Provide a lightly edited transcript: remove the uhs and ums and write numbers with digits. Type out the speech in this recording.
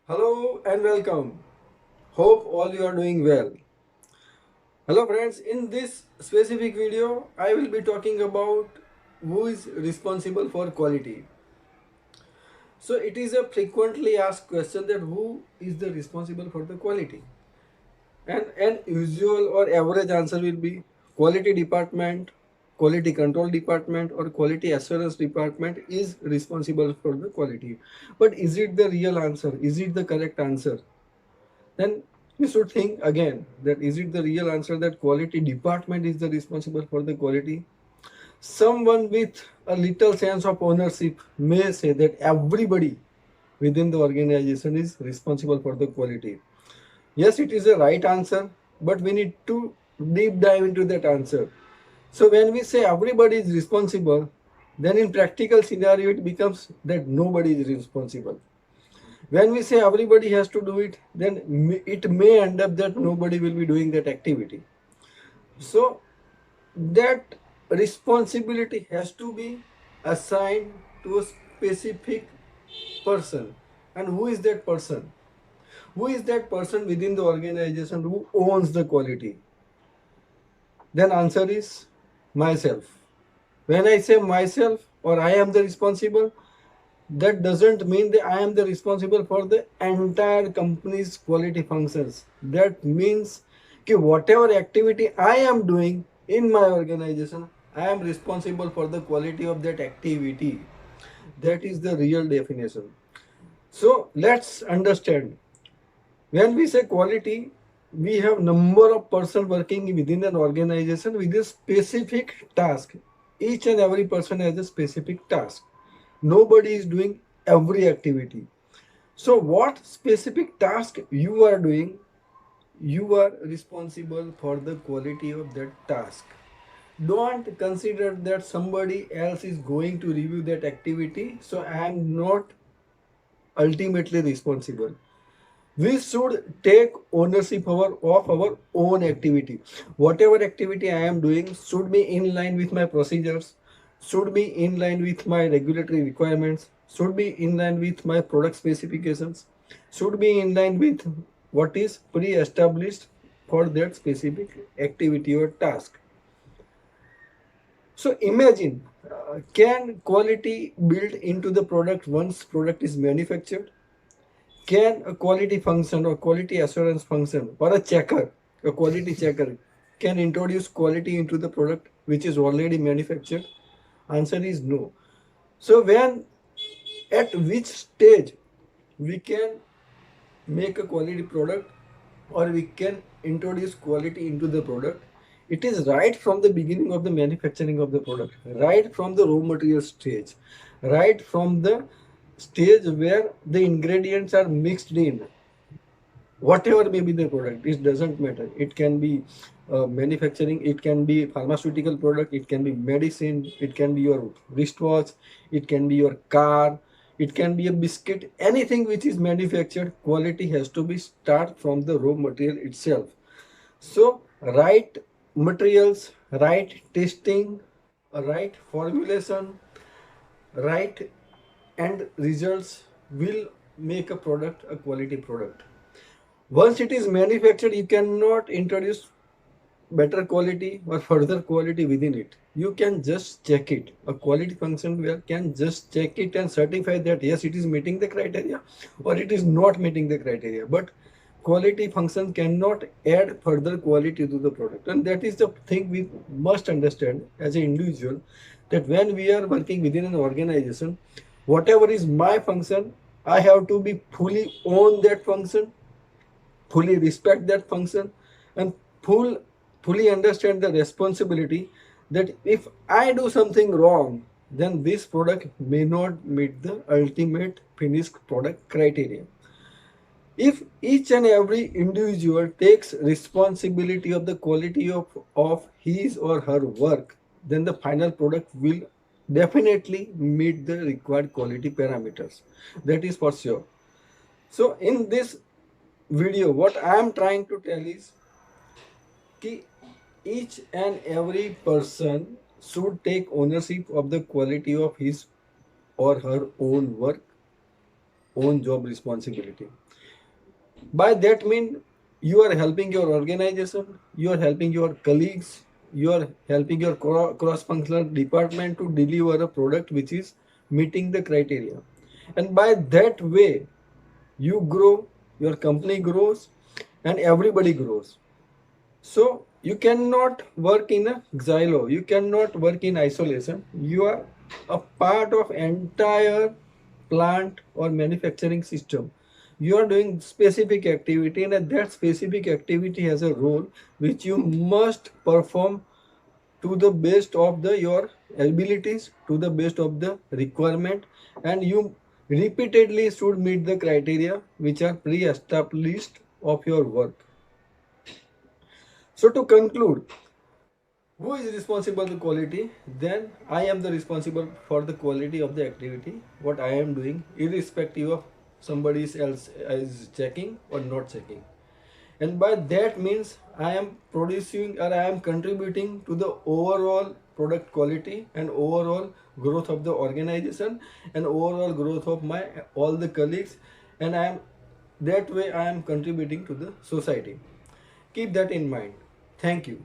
Hello and welcome. Hope all you are doing well. Hello friends, in this specific video, I will be talking about who is responsible for quality. So it is a frequently asked question that who is the responsible for the quality? And an usual or average answer will be quality department, quality control department or quality assurance department is responsible for the quality. But is it the real answer? Is it the correct answer? Then you should think again that is it the real answer that quality department is the responsible for the quality? Someone with a little sense of ownership may say that everybody within the organization is responsible for the quality. Yes, it is a right answer, but we need to deep dive into that answer. So when we say everybody is responsible, then in practical scenario it becomes that nobody is responsible. When we say everybody has to do it, then it may end up that nobody will be doing that activity. So that responsibility has to be assigned to a specific person. And who is that person? Who is that person within the organization who owns the quality? Then answer is myself. When I say myself or I am the responsible, that doesn't mean that I am the responsible for the entire company's quality functions. That means कि whatever activity I am doing in my organization, I am responsible for the quality of that activity. That is the real definition. So let's understand. When we say quality, we have number of person working within an organization with a specific task. Each and every person has a specific task. Nobody is doing every activity. So what specific task you are doing, you are responsible for the quality of that task. Don't consider that somebody else is going to review that activity, so I am not ultimately responsible. We should take ownership of our own activity. Whatever activity I am doing should be in line with my procedures, should be in line with my regulatory requirements, should be in line with my product specifications, should be in line with what is pre-established for that specific activity or task. So imagine, can quality build into the product once product is manufactured? Can a quality function or quality assurance function or a quality checker, can introduce quality into the product which is already manufactured? Answer is no. So when, at which stage we can make a quality product or we can introduce quality into the product? It is right from the beginning of the manufacturing of the product, right from the raw material stage, right from the stage where the ingredients are mixed in. Whatever may be the product, it doesn't matter. It can be manufacturing, it can be pharmaceutical product, it can be medicine, it can be your wristwatch, it can be your car, it can be a biscuit. Anything which is manufactured, quality has to be start from the raw material itself. So right materials, right testing, right formulation, right and results will make a product a quality product. Once it is manufactured, you cannot introduce better quality or further quality within it. You can just check it. A quality function where can just check it and certify that yes, it is meeting the criteria or it is not meeting the criteria. But quality function cannot add further quality to the product. And that is the thing we must understand as an individual, that when we are working within an organization, whatever is my function, I have to be fully own that function, fully respect that function, and full fully understand the responsibility that if I do something wrong, then this product may not meet the ultimate finished product criteria. If each and every individual takes responsibility of the quality of his or her work, then the final product will definitely meet the required quality parameters. That is for sure. So in this video, what I am trying to tell is कि each and every person should take ownership of the quality of his or her own work. own job responsibility. By that mean you are helping your organization, you are helping your colleagues, you are helping your cross-functional department to deliver a product which is meeting the criteria. And by that way, you grow, your company grows, and everybody grows. So you cannot work in a silo. You cannot work in isolation. You are a part of entire plant or manufacturing system. You are doing specific activity, and that specific activity has a role which you must perform to the best of the your abilities, to the best of the requirement, and you repeatedly should meet the criteria which are pre-established of your work. So to conclude, who is responsible for quality? Then I am the responsible for the quality of the activity, what I am doing, irrespective of somebody else is checking or not checking. And by that means I am producing or I am contributing to the overall product quality and overall growth of the organization and overall growth of my all the colleagues, and I am that way I am contributing to the society. Keep that in mind. Thank you.